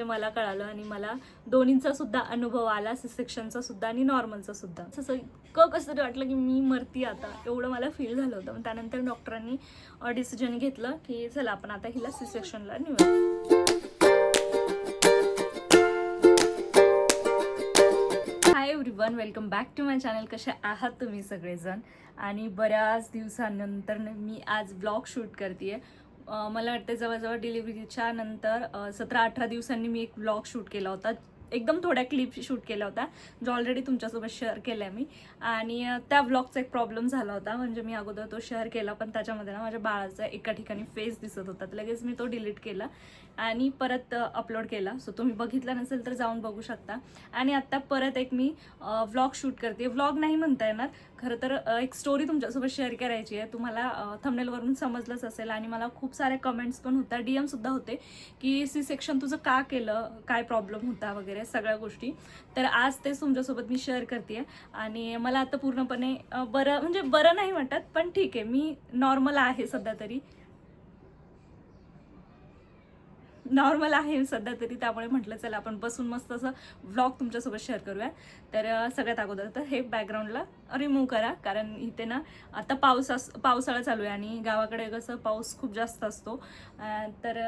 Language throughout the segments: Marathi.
जे मला कळालं आणि मला दोन्हींचा सुद्धा अनुभव आला, सी सेक्शनचा सुद्धा आणि नॉर्मलचा सुद्धा. असं इतकं कसं तरी वाटलं की मी मरती आता, एवढं मला फील झालं होतं. मग त्यानंतर डॉक्टरांनी डिसिजन घेतलं की चला आपण आता हिला सी सेक्शनला नेऊया. Hi everyone, welcome back to my channel. कसे आहात तुम्ही सगळेजण? आणि बऱ्याच दिवसानंतर मी आज ब्लॉग शूट करते. मला वाटतं जवळजवळ डिलिव्हरीच्या नंतर 17-18 दिवसांनी मी एक ब्लॉग शूट केला होता. एकदम थोड्या क्लिप शूट केल्या होत्या, जो ऑलरेडी तुमच्यासोबत शेअर केल्या मी. आणि त्या ब्लॉगचा एक प्रॉब्लेम झाला होता, म्हणजे मी अगोदर तो शेअर केला, पण त्याच्यामध्ये ना माझ्या बाळाचा एका ठिकाणी फेस दिसत होता. लगेच मी तो डिलीट केला आणि परत अपलोड केला. सो तुम्ही बघितला नसेल तर जाऊन बघू शकता. आणि आत्ता परत एक मी व्लॉग शूट करते. व्लॉग नाही म्हणता येणार, खरं तर एक स्टोरी तुमच्यासोबत शेअर करायची आहे. तुम्हाला थंबनेलवरून समजलंच असेल. आणि मला खूप सारे कमेंट्स पण होत्या, DM सुद्धा होते की सी सेक्शन तुझं का केलं, काय प्रॉब्लेम होता वगैरे सगळ्या गोष्टी. तर आज तेच तुमच्यासोबत मी शेअर करते. आणि मला आता पूर्णपणे बरं, म्हणजे बरं नाही वाटत, पण ठीक आहे, मी नॉर्मल आहे सध्या तरी. सध्या तरी त्यामुळे म्हटलं चला आपण बसून मस्त असं व्लॉग तुमच्यासोबत शेअर करूया. तर सगळ्यात अगोदर तर हे बॅकग्राऊंडला रिमूव्ह करा, कारण इथे ना आता पावसाळा चालू आहे आणि गावाकडे कसं पाऊस खूप जास्त असतो. तर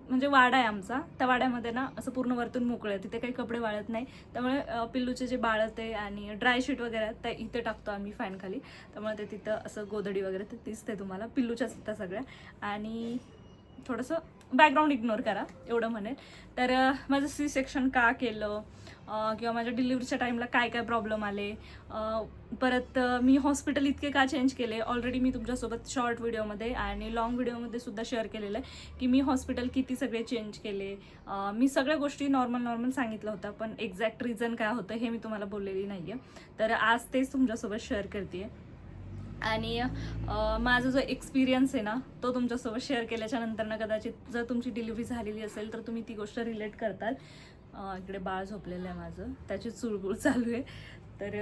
म्हणजे वाडा आहे आमचा, त्या वाड्यामध्ये ना असं पूर्ण वरतून मोकळं आहे, तिथे काही कपडे वाळत नाही. त्यामुळे पिल्लूचे जे बाळते आणि ड्रायशीट वगैरे आहेत त्या इथे टाकतो आम्ही फॅन खाली. त्यामुळे ते तिथं असं गोधडी वगैरे ते दिसते तुम्हाला, पिल्लूच्याच त्या सगळ्या. आणि थोडंसं बॅकग्राऊंड इग्नोर करा एवढं म्हणेल. तर माझं सी सेक्शन का केलं, किंवा माझ्या डिलिव्हरीच्या टाईमला काय काय प्रॉब्लेम आले, परत मी हॉस्पिटल इतके का चेंज केले. ऑलरेडी मी तुमच्यासोबत शॉर्ट व्हिडिओमध्ये आणि लॉंग व्हिडिओमध्ये सुद्धा शेअर केलेलं आहे की मी हॉस्पिटल किती सगळे चेंज केले. मी सगळ्या गोष्टी नॉर्मल सांगितलं होतं, पण एक्झॅक्ट रिझन काय होतं हे मी तुम्हाला बोललेली नाही आहे. तर आज तेच तुमच्यासोबत शेअर करते. आणि माझा जो एक्सपिरियन्स आहे ना तो तुमच्यासोबत शेअर केल्याच्या नंतर ना कदाचित जर तुमची डिलिव्हरी झालेली असेल तर तुम्ही ती गोष्ट रिलेट करताल. इकडे बाळ झोपलेलं आहे माझं, त्याची चुळबुळ चालू आहे. तर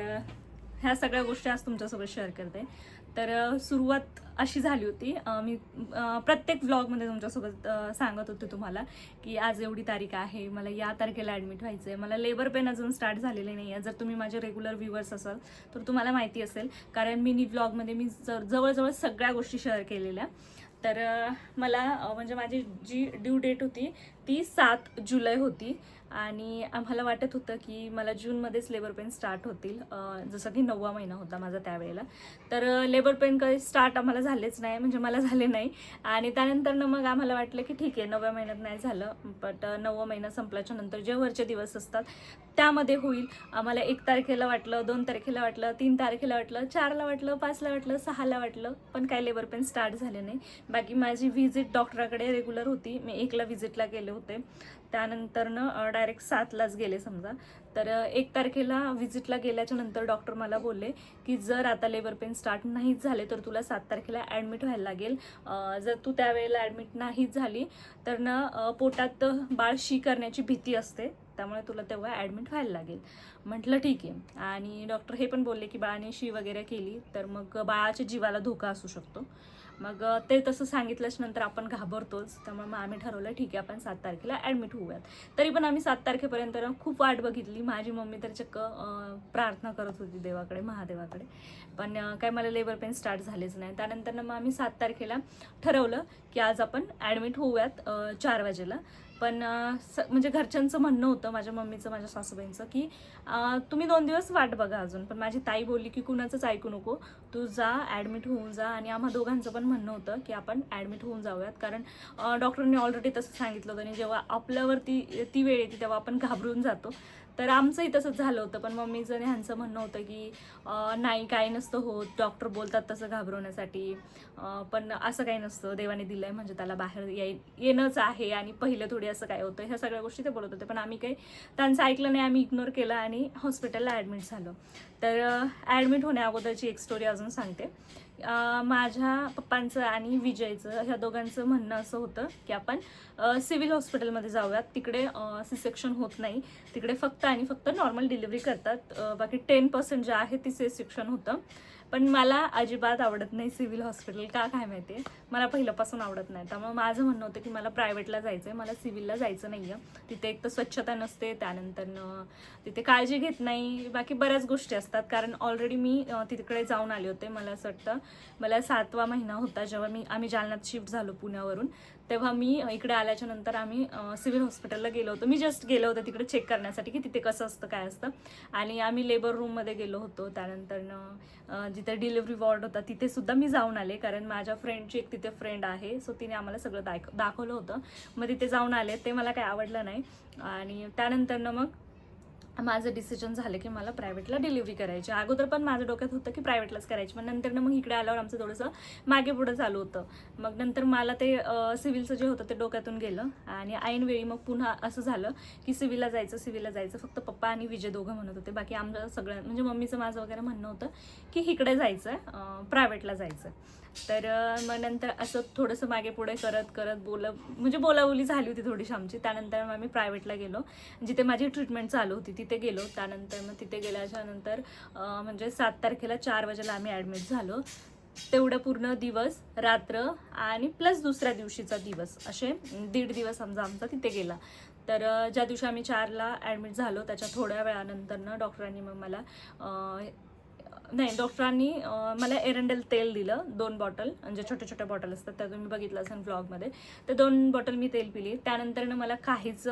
ह्या सगळ्या गोष्टी आज तुमच्यासोबत शेअर करते. तर सुरुवात अशी झाली होती, मी प्रत्येक व्लॉगमध्ये तुमच्यासोबत सांगत होते तुम्हाला की आज एवढी तारीख आहे, मला या तारखेला ॲडमिट व्हायचं आहे. मला लेबर पेन अजून स्टार्ट झालेले नाही आहे. जर तुम्ही माझे रेग्युलर व्ह्यूवर्स असाल तर तुम्हाला माहिती असेल, कारण मिनी व्लॉगमध्ये मी जवळजवळ सगळ्या गोष्टी शेअर केलेल्या. तर मला म्हणजे माझी जी ड्यू डेट होती ती 7 जुलै होती. आणि आम्हाला वाटत होतं की मला जूनमध्येच लेबर पेन स्टार्ट होतील, जसं की 9वा महिना होता माझा त्यावेळेला. तर लेबर पेन काही स्टार्ट आम्हाला झालेच नाही, म्हणजे मला झाले नाही. आणि त्यानंतर मग आम्हाला वाटलं की ठीक आहे 9व्या महिन्यात नाही झालं, बट 9वा महिना संपल्याच्या नंतर जे वरचे दिवस असतात त्यामध्ये होईल. आम्हाला 1 तारखेला वाटलं, 2 तारखेला वाटलं, 3 तारखेला वाटलं, 4ला वाटलं, 5ला वाटलं, 6ला वाटलं, पण काही लेबर पेन स्टार्ट झाले नाही. बाकी माझी व्हिजिट डॉक्टराकडे रेग्युलर होती. मी 1ला व्हिजिटला गेले होते, त्यानंतरनं डायरेक्ट 7लाच गेले समजा. तर 1 तारखेला व्हिजिटला गेल्याच्या नंतर डॉक्टर मला बोलले की जर आता लेबर पेन स्टार्ट नाहीच झाले तर तुला 7 तारखेला ॲडमिट व्हायला लागेल. जर तू त्यावेळेला ॲडमिट नाहीच झाली तर ना पोटात बाळ शी करण्याची भीती असते, त्यामुळे तुला तेव्हा ॲडमिट व्हायला लागेल. म्हटलं ठीक आहे. आणि डॉक्टर हे पण बोलले की बाळाने शी वगैरे केली तर मग बाळाच्या जीवाला धोका असू शकतो. मग ते तसं सांगितल्याच्या नंतर आपण घाबरतोच, त्यामुळे मग आम्ही ठरवलं ठीक आहे आपण 7 तारखेला ॲडमिट होऊयात. तरी पण आम्ही 7 तारखेपर्यंत खूप वाट बघितली. माझी मम्मी तर चक्क प्रार्थना करत होती देवाकडे, महादेवाकडे, पण काय मला लेबर पेन स्टार्ट झालेच नाही. त्यानंतर मग आम्ही 7 तारखेला ठरवलं की आज आपण ॲडमिट होऊयात 4 वाजेला. पण म्हणजे घरच्यांचं म्हणणं होतं, माझ्या मम्मीचं, माझ्या सासूबाईंचं, की तुम्ही 2 दिवस वाट बघा अजून. पण माझी ताई बोलली की कुणाचंच ऐकू नको, तू जा ॲडमिट होऊन जा. आणि आम्हा दोघांचं पण म्हणणं होतं की आपण ॲडमिट होऊन जाऊयात, कारण डॉक्टरांनी ऑलरेडी तसं सांगितलं होतं. आणि जेव्हा आपल्यावरती ती वेळ येते तेव्हा आपण घाबरून जातो. तर आमचंही तसंच झालं होतं. पण मम्मीचं आणि ह्यांचं म्हणणं होतं की नाही काही नसतं होत, डॉक्टर बोलतात तसं घाबरवण्यासाठी, पण असं काही नसतं, देवाने दिलं आहे म्हणजे त्याला बाहेर येणंच आहे. आणि पहिलं थोडी असं काय होतं, ह्या सगळ्या गोष्टी ते बोलत होते. पण आम्ही काही त्यांचं ऐकलं नाही, आम्ही इग्नोर केलं आणि हॉस्पिटलला ॲडमिट झालो. तर ॲडमिट होण्या अगोदरची एक स्टोरी अजून सांगते. माझ्या पप्पांचं आणि विजयचं, ह्या दोघांचं म्हणणं असं होतं की आपण सिव्हिल हॉस्पिटलमध्ये जाऊयात, तिकडे सी सेक्शन होत नाही, तिकडे फक्त आणि फक्त नॉर्मल डिलिव्हरी करतात. बाकी 10% जे आहे ती सी सेक्शन होतं. पण मला अजिबात आवडत नाही सिव्हिल हॉस्पिटल, का काय माहिती आहे, मला पहिल्यापासून आवडत नाही. त्यामुळे माझं म्हणणं होतं की मला प्रायव्हेटला जायचं आहे, मला सिव्हिलला जायचं नाही आहे. तिथे एक तर स्वच्छता नसते, त्यानंतर तिथे काळजी घेत नाही, बाकी बऱ्याच गोष्टी असतात. कारण ऑलरेडी मी तिकडे जाऊन आले होते. मला असं वाटतं मला 7वा महिना होता जेव्हा आम्ही जालन्यात शिफ्ट झालो पुण्यावरून, तेव्हा मी इकडे आल्याच्या नंतर आम्ही सिव्हिल हॉस्पिटलला गेलो होतो. मी जस्ट गेलो होतो तिकडे चेक करण्यासाठी की तिथे कसं असतं काय असतं. आणि आम्ही लेबर रूममध्ये गेलो होतो. त्यानंतर जिथे डिलिव्हरी वॉर्ड होता तिथे सुद्धा मी जाऊन आले, कारण माझ्या फ्रेंडची एक तिथे फ्रेंड आहे, सो तिने आम्हाला सगळं दाखवलं होतं. मग तिथे जाऊन आले, ते मला काही आवडलं नाही. आणि त्यानंतर मग माझं डिसिजन झालं की मला प्रायव्हेटला डिलिव्हरी करायची. अगोदर पण माझ्या डोक्यात होतं की प्रायव्हेटलाच करायची, पण नंतर मग इकडे आल्यावर आमचं थोडंसं मागे पुढं चालू होतं. मग नंतर मला ते सिव्हिलचं जे होतं ते डोक्यातून गेलं आणि ऐनवेळी मग पुन्हा असं झालं की सिव्हिलला जायचं. फक्त पप्पा आणि विजय दोघं म्हणत होते, बाकी आमचं सगळं म्हणजे मम्मीचं माझं वगैरे म्हणणं होतं की इकडे जायचं, प्रायव्हेटला जायचं. तर मग नंतर असं थोडंसं मागे पुढे करत बोलाबोली झाली होती थोडीशी आमची. त्यानंतर मग आम्ही प्रायव्हेटला गेलो, जिथे माझी ट्रीटमेंट चालू होती तिथे गेलो. त्यानंतर मग तिथे गेल्याच्या नंतर म्हणजे 7 तारखेला 4 वाजेला आम्ही ॲडमिट झालो. तेवढं पूर्ण दिवस रात्र आणि प्लस दुसऱ्या दिवशीचा दिवस, असे 1.5 दिवस आमचा तिथे गेला. तर ज्या दिवशी आम्ही 4ला ॲडमिट झालो त्याच्या थोड्या वेळानंतर डॉक्टरांनी मग मला एरंडेल तेल दिलं 2 बॉटल, म्हणजे छोटे छोटे बॉटल असतात, त्या तुम्ही बघितलं असेल व्लॉगमध्ये. ते 2 बॉटल मी तेल पिली. त्यानंतर मला काहीच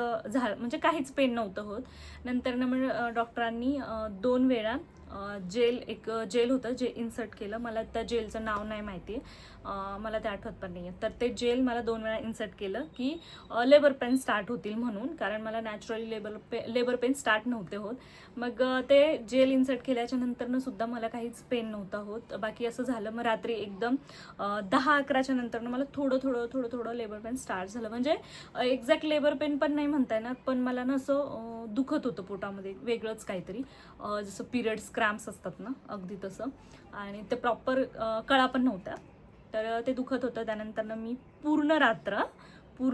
काहीच पेन नव्हतं होत. नंतर मग डॉक्टरांनी 2 वेळा एक जेल होतं जे इन्सर्ट केलं. मला त्या जेलचं नाव नाही माहिती, मला ते आठवत पण नाही आहे. तर ते जेल मला 2 वेळा इन्सर्ट केलं की लेबर पेन स्टार्ट होतील म्हणून, कारण मला नॅचरली लेबर पेन स्टार्ट नव्हते होत. मग ते जेल इन्सर्ट केल्याच्या नंतरनं सुद्धा मला काहीच पेन नव्हतं होत. बाकी असं झालं मग रात्री एकदम 10-11च्या नंतरनं मला थोडं लेबर पेन स्टार्ट झालं. म्हणजे एक्झॅक्ट लेबर पेन पण नाही म्हणता येणार, पण मला ना असं दुखत होतं पोटामध्ये वेगळंच काहीतरी, जसं पिरियड्स क्रॅम्प्स असतात ना, अगदी तसं. आणि ते प्रॉपर कळा पण नव्हत्या, तर ते दुखत होतं. त्यानंतर मी पूर्ण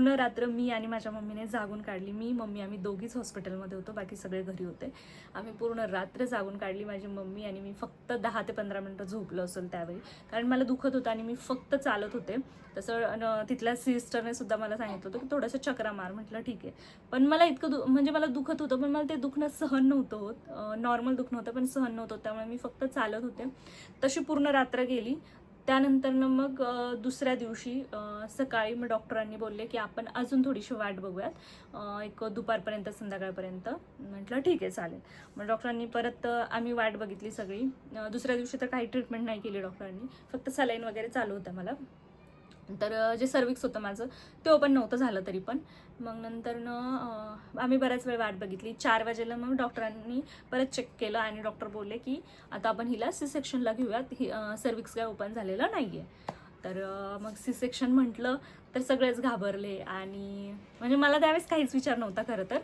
रात्र मी आणि माझ्या मम्मीने जागून काढली. मम्मी आम्ही दोघीच हॉस्पिटलमध्ये होतो, बाकी सगळे घरी होते. आम्ही पूर्ण रात्र जागून काढली, माझी मम्मी आणि मी. फक्त 10 ते 15 मिनटं झोपलो असेल त्यावेळी, कारण मला दुखत होतं आणि मी फक्त चालत होते. तसं तिथल्या सिस्टरने सुद्धा मला सांगितलं होतं की थोडंसं चक्रा मार. म्हटलं ठीक आहे, पण मला इतकं म्हणजे मला दुखत होतं, पण मला ते दुखणं सहन नव्हतं होत. नॉर्मल दुखणं होतं पण सहन नव्हतं होत, त्यामुळे मी फक्त चालत होते. तशी पूर्ण रात्र गेली. त्यानंतर मग दुसऱ्या दिवशी सकाळी मग डॉक्टरांनी बोलले की आपण अजून थोडीशी वाट बघूयात, एक दुपारपर्यंत संध्याकाळपर्यंत. म्हटलं ठीक आहे चालेल. मग डॉक्टरांनी परत आम्ही वाट बघितली सगळी. दुसऱ्या दिवशी तर काही ट्रीटमेंट नाही केली डॉक्टरांनी, फक्त सलाईन वगैरे चालू होतं मला. तर जे सर्विक्स होतं माझं ते ओपन नव्हतं झालं तरी पण. मग नंतर आम्ही बऱ्याच वेळ वाट बघितली. 4 वाजेला मग डॉक्टरांनी परत चेक केलं आणि डॉक्टर बोलले की आता आपण हिला सी सेक्शनला घेऊयात, सर्विक्स काय ओपन झालेलं नाही आहे. तर मग सी सेक्शन म्हटलं तर सगळेच घाबरले. आणि म्हणजे मला त्यावेळेस काहीच विचार नव्हता खरं तर.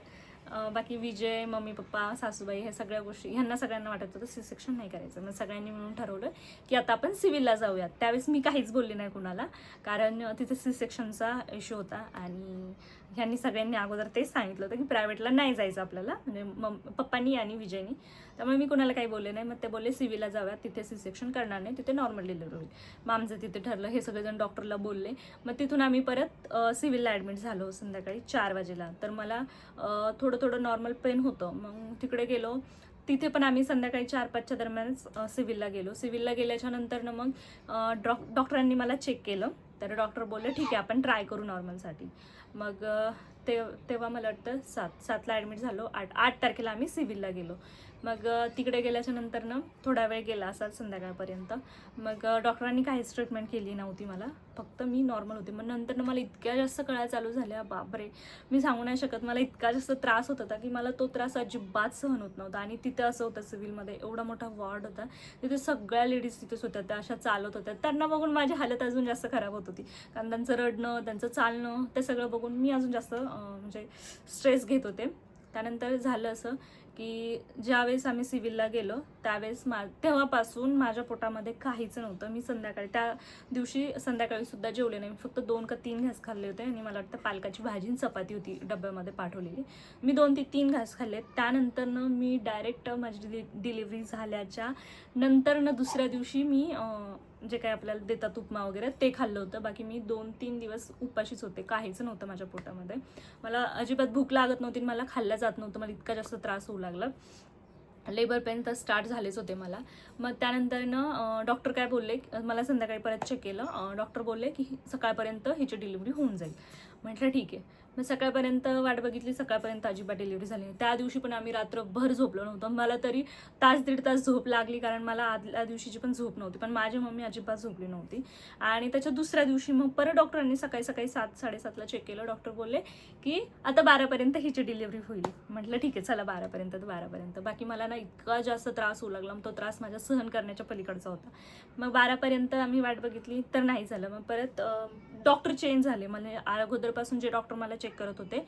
बाकी विजय, मम्मी पप्पा, सासूबाई, ह्या सगळ्या गोष्टी ह्यांना सगळ्यांना वाटत होतं सी सेक्शन नाही करायचं. मग सगळ्यांनी मिळून ठरवलं की आता आपण सिव्हिलला जाऊयात. त्यावेळेस मी काहीच बोलले नाही कुणाला, कारण तिथे सी सेक्शनचा इश्यू होता. आणि ह्यांनी सगळ्यांनी अगोदर तेच सांगितलं होतं की प्रायव्हेटला नाही जायचं आपल्याला, म्हणजे पप्पांनी आणि विजयनी. त्यामुळे मी कुणाला काही बोलले नाही. मग ते बोलले सिव्हिलला जाऊयात, तिथे सी सेक्शन करणार नाही, तिथे नॉर्मल डिलिव्हरी होईल. मग आमचं तिथे ठरलं. हे सगळेजण डॉक्टरला बोलले. मग तिथून आम्ही परत सिव्हिलला ॲडमिट झालो संध्याकाळी 4 वाजेला. तर मला थोडं नॉर्मल पेन होतं. मग तिकडे गेलो. तिथे पण आम्ही संध्याकाळी 4-5च्या दरम्यानच सिव्हिलला गेलो. सिव्हिलला गेल्याच्या नंतर मग डॉक्टरांनी मला चेक केलं. तर डॉक्टर बोलले ठीक आहे आपण ट्राय करू नॉर्मलसाठी. मग तेव्हा मला वाटतं 7ला ॲडमिट झालो. 8 तारखेला आम्ही सिव्हिलला गेलो. मग तिकडे गेल्याच्या नंतर थोडा वेळ गेला असा संध्याकाळपर्यंत. मग डॉक्टरांनी काहीच ट्रीटमेंट केली नव्हती मला, फक्त मी नॉर्मल होते. मग नंतर मला इतक्या जास्त कळा चालू झाल्या, बापरे, मी सांगू नाही शकत. मला इतका जास्त त्रास होत होता की मला तो त्रास अजिबात सहन होत नव्हता. आणि तिथे असं होतं सिव्हिलमध्ये, एवढा मोठा वॉर्ड होता, तिथे सगळ्या लेडीज तिथेच होत्या, त्या अशा चालत होत्या. त्यांना बघून माझी हालत अजून जास्त खराब होत होती, कारण त्यांचं रडणं, त्यांचं चालणं, ते सगळं बघून मी अजून जास्त म्हणजे स्ट्रेस घेत होते. त्यानंतर झालं असं की ज्यावेळेस आम्ही सिव्हिलला गेलो त्यावेळेस तेव्हापासून माझ्या पोटामध्ये काहीच नव्हतं. मी संध्याकाळी त्या दिवशी संध्याकाळी सुद्धा जेवले नाही. मी फक्त 2 का 3 घास खाल्ले होते आणि मला वाटतं पालकाची भाजी आणि चपाती होती डब्यामध्ये पाठवलेली. मी 2 ते 3 घास खाल्ले. त्यानंतरनं मी डायरेक्ट माझी डिलिव्हरी झाल्याच्या नंतरनं दुसऱ्या दिवशी मी जे काही आपल्याला देतात उपमा वगैरे ते खाल्लं होतं. बाकी मी 2-3 दिवस उपाशीच होते, काहीच नव्हतं माझ्या पोटामध्ये. मला अजिबात भूक लागत नव्हती, मला खाल्लं जात नव्हतं. मला इतका जास्त त्रास होऊ लागला. लेबर पेन तर स्टार्ट झालेच होते मला. मग त्यानंतरनं डॉक्टर काय बोलले, मला संध्याकाळी परत चेक केलं. डॉक्टर बोलले की सकाळपर्यंत हिची डिलिव्हरी होऊन जाईल. म्हटलं ठीक आहे. मग सकाळपर्यंत वाट बघितली, सकाळपर्यंत अजिबात डिलिव्हरी झाली नाही. त्या दिवशी पण आम्ही रात्रभर झोपलो नव्हतं. मला तरी 1-1.5 तास झोप लागली, कारण मला आदल्या दिवशीची पण झोप नव्हती. पण माझी मम्मी अजिबात झोपली नव्हती. आणि त्याच्या दुसऱ्या दिवशी मग परत डॉक्टरांनी सकाळी 7-7:30ला चेक केलं. डॉक्टर बोलले की आता 12पर्यंत हिची डिलिव्हरी होईल. म्हटलं ठीक आहे, चला 12पर्यंत तर 12पर्यंत. बाकी मला ना इतका जास्त त्रास होऊ लागला, तो त्रास माझ्या सहन करण्याच्या पलीकडचा होता. मग 12पर्यंत आम्ही वाट बघितली तर नाही झालं. मग परत डॉक्टर चेंज झाले. म्हणजे अगोदरपासून जे डॉक्टर मला चेक करत होते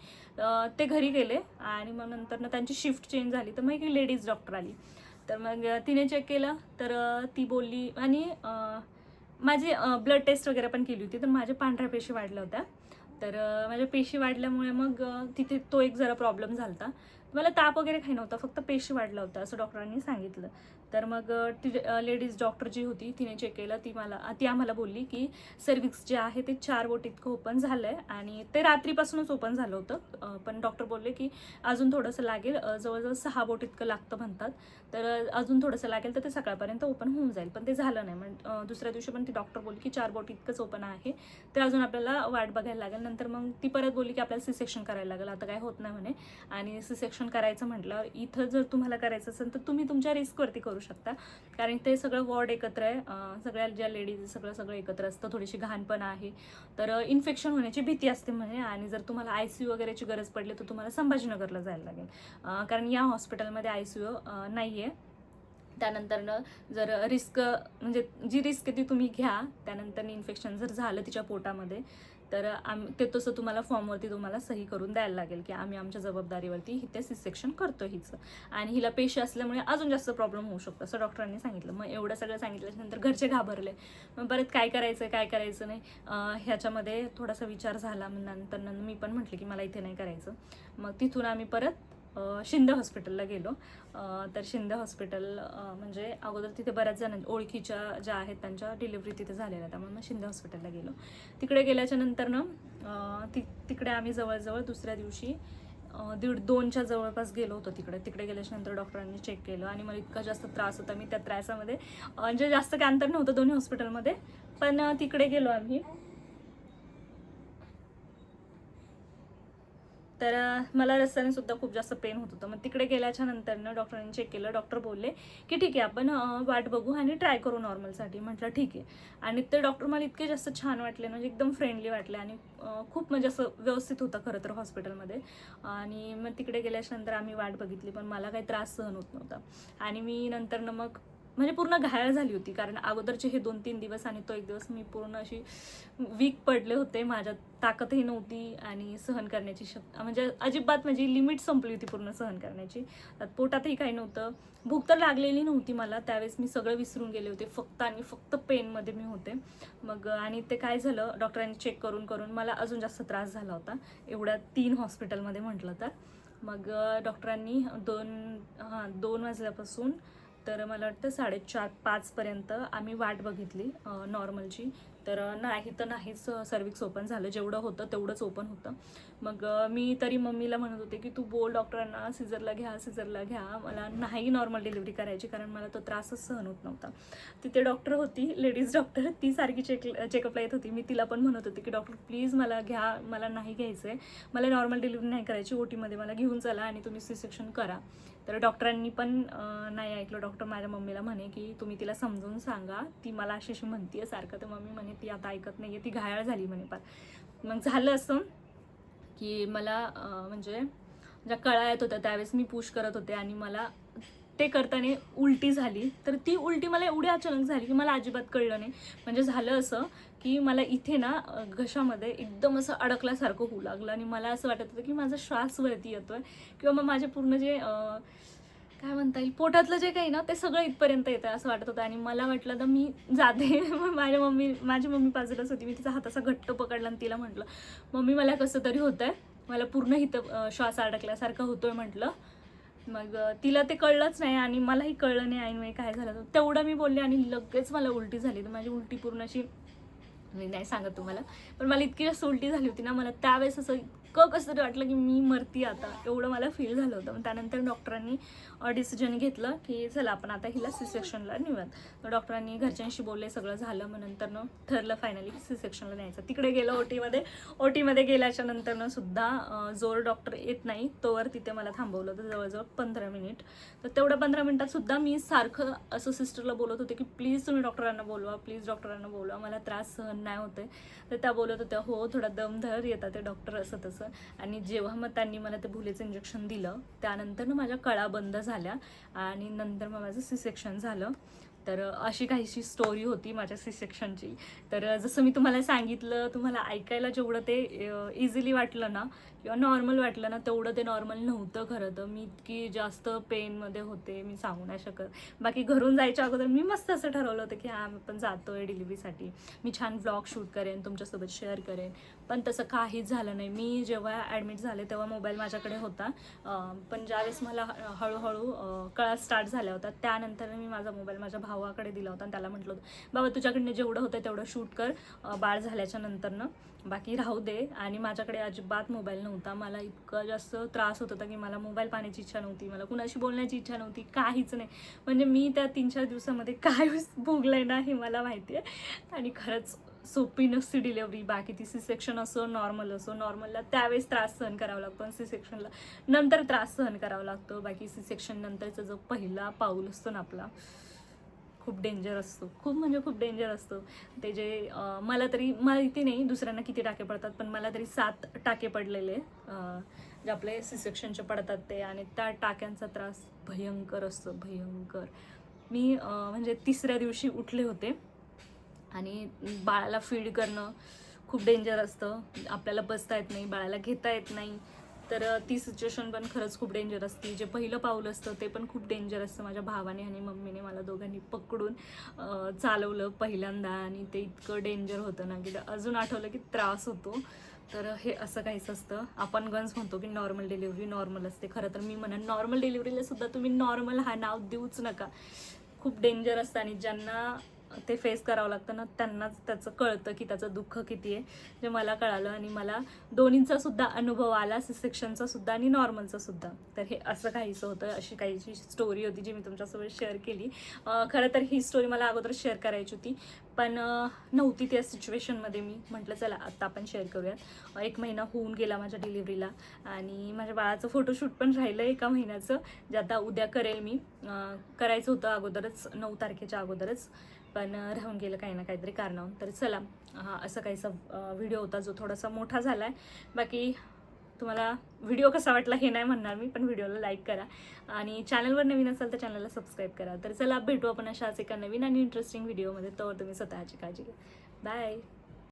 ते घरी गेले आणि मग नंतर त्यांची शिफ्ट चेंज झाली. तर मग एक लेडीज डॉक्टर आली. तर मग तिने चेक केलं. तर ती बोलली आणि माझी ब्लड टेस्ट वगैरे पण केली होती. तर माझ्या पांढऱ्या पेशी वाढल्या होत्या. तर माझ्या पेशी वाढल्यामुळे मग तिथे तो एक जरा प्रॉब्लेम झाला होता. मला ताप वगैरे काही नव्हता, फक्त पेशी वाढला होता असं डॉक्टरांनी सांगितलं. तर मग ती लेडीज डॉक्टर जी होती तिने चेक केलं. ती आम्हाला बोलली की सर्विक्स जे आहे ते 4 बोट इतकं ओपन झालं आहे आणि ते रात्रीपासूनच ओपन झालं होतं. पण डॉक्टर बोलले की अजून थोडंसं लागेल, जवळजवळ 6 बोट इतकं लागतं म्हणतात. तर अजून थोडंसं लागेल तर ते सकाळपर्यंत ओपन होऊन जाईल. पण ते झालं नाही. मग दुसऱ्या दिवशी पण ती डॉक्टर बोलली की 4 बोट इतकंच ओपन आहे, ते अजून आपल्याला वाट बघायला लागेल. नंतर मग ती परत बोलली की आपल्याला सी सेक्शन करायला लागेल, आता काय होत नाही म्हणे. आणि सी सेक्शन करायचं म्हटलं, इथं जर तुम्हाला करायचं असेल तर तुम्ही तुमच्या रिस्कवरती करू शकता, कारण ते सगळं वॉर्ड एकत्र आहे. सगळ्या ज्या लेडीज सगळं एकत्र असतं. थोडीशी घाण पण आहे, तर इन्फेक्शन होण्याची भीती असते म्हणे. आणि जर तुम्हाला ICU वगैरेची गरज पडली तर तुम्हाला संभाजीनगरला जायला लागेल, कारण या हॉस्पिटलमध्ये ICU नाही आहे. त्यानंतरनं जर रिस्क म्हणजे जी रिस्क ती तुम्ही घ्या. त्यानंतर इन्फेक्शन जर झालं तिच्या पोटामध्ये तर ते तसं तुम्हाला फॉर्मवरती तुम्हाला सही करून द्यायला लागेल की आम्ही आमच्या जबाबदारीवरती हिथे सी सेक्शन करतो हिचं. आणि हिला पेशी असल्यामुळे अजून जास्त प्रॉब्लेम होऊ शकतो असं डॉक्टरांनी सांगितलं. मग एवढं सगळं सांगितल्यानंतर घरचे घाबरले. मग परत काय करायचं नाही ह्याच्यामध्ये थोडासा विचार झाला. मग नंतर मी पण म्हटलं की मला इथे नाही करायचं. मग तिथून आम्ही परत शिंदे हॉस्पिटलला गेलो. तर शिंदे हॉस्पिटल म्हणजे अगोदर तिथे बऱ्याच जण ओळखीच्या ज्या आहेत त्यांच्या डिलिव्हरी तिथे झालेल्या, त्यामुळे मग शिंदे हॉस्पिटलला गेलो. तिकडे गेल्याच्या नंतरनं तिकडे आम्ही जवळजवळ दुसऱ्या दिवशी 1:30-2च्या जवळपास गेलो होतो. तिकडे गेल्याच्या नंतर डॉक्टरांनी चेक केलं आणि मला इतका जास्त त्रास होता. मी त्या त्रासामध्ये म्हणजे जास्त काय अंतर नव्हतं दोन्ही हॉस्पिटलमध्ये, पण तिकडे गेलो आम्ही. तर मला रस्त्याने सुद्धा खूप जास्त पेन होत होतं. मग तिकडे गेल्याच्या नंतरनं डॉक्टरांनी चेक केलं. डॉक्टर बोलले की ठीक आहे, आपण वाट बघू आणि ट्राय करू नॉर्मलसाठी. म्हटलं ठीक आहे. आणि ते डॉक्टर मला इतके जास्त छान वाटले, म्हणजे एकदम फ्रेंडली वाटले आणि खूप म्हणजे असं व्यवस्थित होतं खरं तर हॉस्पिटलमध्ये. आणि मग तिकडे गेल्याच्या नंतर आम्ही वाट बघितली, पण मला काही त्रास सहन होत नव्हता. आणि मी नंतरनं मग म्हणजे पूर्ण घायाळ झाली होती, कारण अगोदरचे हे 2-3 दिवस आणि तो एक दिवस मी पूर्ण अशी वीक पडले होते. माझ्यात ताकदही नव्हती आणि सहन करण्याची म्हणजे अजिबात माझी लिमिट संपली होती पूर्ण सहन करण्याची. त्यात पोटातही काही नव्हतं, भूक तर लागलेली नव्हती मला. त्यावेळेस मी सगळं विसरून गेले होते, फक्त पेनमध्ये मी होते. मग आणि ते काय झालं, डॉक्टरांनी चेक करून मला अजून जास्त त्रास झाला होता एवढ्या 3 हॉस्पिटलमध्ये म्हटलं तर. मग डॉक्टरांनी 2 वाजल्यापासून तर मला वाटतं 4:30-5पर्यंत आम्ही वाट बघितली नॉर्मलची. तर नाहीच सर्विक्स ओपन झालं. जेवढं होतं तेवढंच ओपन होतं. मग मी तरी मम्मीला म्हणत होते की तू बोल डॉक्टरांना सिझरला घ्या. मला नाही नॉर्मल डिलिव्हरी करायची, कारण मला तो त्रासच सहन होत नव्हता. तिथे डॉक्टर होती, लेडीज डॉक्टर, ती सारखी चेकअपला येत होती. मी तिला पण म्हणत होते की डॉक्टर प्लीज मला घ्या, मला नाही घ्यायचं आहे, मला नॉर्मल डिलिव्हरी नाही करायची, OTमध्ये मला घेऊन चला आणि तुम्ही सी सेक्शन करा. तर डॉक्टरांनी पण नाही ऐकलं. डॉक्टर माझ्या मम्मीला म्हणे की तुम्ही तिला समजून सांगा, ती मला अशी म्हणतीये सारखं. तर मम्मी म्हणे ती आता ऐकत नाही आहे, ती घायाळ झाली म्हणे पार. मग झालं असं की मला म्हणजे ज्या कळा येत होत्या त्यावेळेस मी पुश करत होते आणि मला ते करताना उलटी झाली. तर ती उलटी मला एवढी अचानक झाली की मला अजिबात कळलं नाही. म्हणजे झालं असं की मला इथे ना घशामध्ये एकदम असं अडकल्यासारखं होऊ लागलं आणि मला असं वाटत होतं की माझा श्वास वरती येतोय किंवा मग माझे पूर्ण जे काय म्हणता येईल पोटातलं जे काही ना ते सगळं इथपर्यंत येतं असं वाटत होतं. आणि मला वाटलं तर मी जाते. मग माझी मम्मी बाजूलाच होती. मी तिचा हात असा घट्ट पकडला आणि तिला म्हटलं, मम्मी मला कसं तरी होतंय, मला पूर्ण इथं श्वास अडकल्यासारखं होतोय म्हटलं. मग तिला ते कळलंच नाही आणि मलाही कळलं नाही ऐनवेळी काय झालं. तेवढं मी बोलले आणि लगेच मला उलटी झाली. तर माझी उलटी पूर्ण अशी, मी नाही सांगत तुम्हाला, पण मला इतकी जास्त उलटी झाली होती ना, मला त्यावेळेस असं इतकं कसं तरी वाटलं की मी मरती आता, एवढं मला फील झालं होतं. त्यानंतर डॉक्टरांनी डिसिजन घेतलं की चला आपण आता हिला सी सेक्शनला नेऊयात. तर डॉक्टरांनी घरच्यांशी बोलले, सगळं झालं. मग नंतर ठरलं फायनली सी सेक्शनला न्यायचं. तिकडे गेलं ओटीमध्ये गेल्याच्या नंतर सुद्धा जोर डॉक्टर येत नाही तोवर तिथे मला थांबवलं होतं जवळजवळ 15 मिनिट. तर तेवढ्या 15 मिनिटात सुद्धा मी सारखं असं सिस्टरला बोलत होते की प्लीज तुम्ही डॉक्टरांना बोलवा, प्लीज डॉक्टरांना बोलवा, मला त्रास सहन नाही होते. तर त्या बोलत होत्या हो थोडा दम धर, येतात ते डॉक्टर असं तसं. आणि जेव्हा मग त्यांनी मला ते भुलेचं इंजेक्शन दिलं त्यानंतर माझ्या कळा बंद झाल्या आणि नंतर मग माझं सी सेक्शन झालं. तर अशी काहीशी स्टोरी होती माझ्या सी सेक्शनची. तर जसं मी तुम्हाला सांगितलं, तुम्हाला ऐकायला जेवढं ते इझिली वाटलं ना किंवा नॉर्मल वाटलं ना, तेवढं ते नॉर्मल नव्हतं खरं तर. मी इतकी जास्त पेनमध्ये होते, मी सांगू नाही शकत. बाकी घरून जायच्या अगोदर मी मस्त असं ठरवलं होतं की हां आपण जातोय डिलिव्हरीसाठी, मी छान व्लॉग शूट करेन, तुमच्यासोबत शेअर करेन. पण तसं काहीच झालं नाही. मी जेव्हा ॲडमिट झाले तेव्हा मोबाईल माझ्याकडे होता, पण ज्यावेळेस मला हळूहळू कळा स्टार्ट झाल्या होता त्यानंतर मी माझा मोबाईल माझ्या भावाकडे दिला होता आणि त्याला म्हटलं होतं बाबा तुझ्याकडनं जेवढं होतं तेवढं शूट कर बाळ झाल्याच्या नंतरनं, बाकी राहू दे. आणि माझ्याकडे अजिबात मोबाईल नव्हता. मला इतकं जास्त त्रास होत होता की मला मोबाईल पाहण्याची इच्छा नव्हती, मला कुणाशी बोलण्याची इच्छा नव्हती, काहीच नाही. म्हणजे मी त्या 3-4 दिवसामध्ये काय भोगलंय ना हे मला माहिती आहे. आणि खरंच सोपी नसती डिलेवरी. बाकी ती सी सेक्शन असो नॉर्मल असो, नॉर्मलला त्यावेळेस त्रास सहन करावा लागतो आणि सी सेक्शनला नंतर त्रास सहन करावा लागतो. बाकी सी सेक्शन नंतरचा जो पहिला पाऊल असतो ना आपला, खूप डेंजर असतो, खूप म्हणजे खूप डेंजर असतो. ते जे मला माहिती नाही दुसऱ्यांना किती टाके पडतात, पण मला तरी 7 टाके पडलेले जे आपले सी सेक्शनचे पडतात ते. आणि त्या टाक्यांचा त्रास भयंकर असतो, भयंकर. मी म्हणजे 3ऱ्या दिवशी उठले होते आणि बाळाला फीड करणं खूप डेंजर असतं. आपल्याला बसता येत नाही, बाळाला घेता येत नाही. तर ती सिच्युएशन पण खरंच खूप डेंजर असते. जे पहिलं पाऊल असतं ते पण खूप डेंजर असतं. माझ्या भावाने आणि मम्मीने मला दोघांनी पकडून चालवलं पहिल्यांदा आणि ते इतकं डेंजर होतं ना की अजून आठवलं की त्रास होतो. तर हे असं काहीच असतं. आपण गंज म्हणतो की नॉर्मल डिलिव्हरी नॉर्मल असते, खरं तर मी म्हणेन नॉर्मल डिलिव्हरीला सुद्धा तुम्ही नॉर्मल हा नाव देऊच नका. खूप डेंजर असतं आणि ज्यांना ते फेस करावं लागतं ना त्यांनाच त्याचं कळतं की त्याचं दुःख किती आहे. जे मला कळालं आणि मला दोन्हींचा सुद्धा अनुभव आला, सी सेक्शनचा सुद्धा आणि नॉर्मलचा सुद्धा. तर हे असं काहीचं होतं, अशी काहीची स्टोरी होती जी मी तुमच्यासोबत शेअर केली. खरं तर ही स्टोरी मला अगोदर शेअर करायची होती पण नव्हती त्या सिच्युएशनमध्ये. मी म्हटलं चला आत्ता आपण शेअर करूयात. 1 महिना होऊन गेला माझ्या डिलिव्हरीला आणि माझ्या बाळाचं फोटोशूट पण राहिलं 1 महिन्याचं, जे आता उद्या करेल मी. करायचं होतं अगोदरच 9 तारखेच्या अगोदरच, पण राहून गेलं काही ना काहीतरी कारणावरून. तर चला असं काहीसा व्हिडिओ होता जो थोडासा मोठा झाला आहे. बाकी तुम्हाला व्हिडिओ कसा वाटला हे नाही म्हणणार मी, पण व्हिडिओला लाईक करा आणि चॅनलवर नवीन असाल तर चॅनलला सबस्क्राईब करा. तर चला भेटू आपण अशाच एका नवीन आणि इंटरेस्टिंग व्हिडिओमध्ये. तर तुम्ही स्वतःची काळजी घ्या. बाय.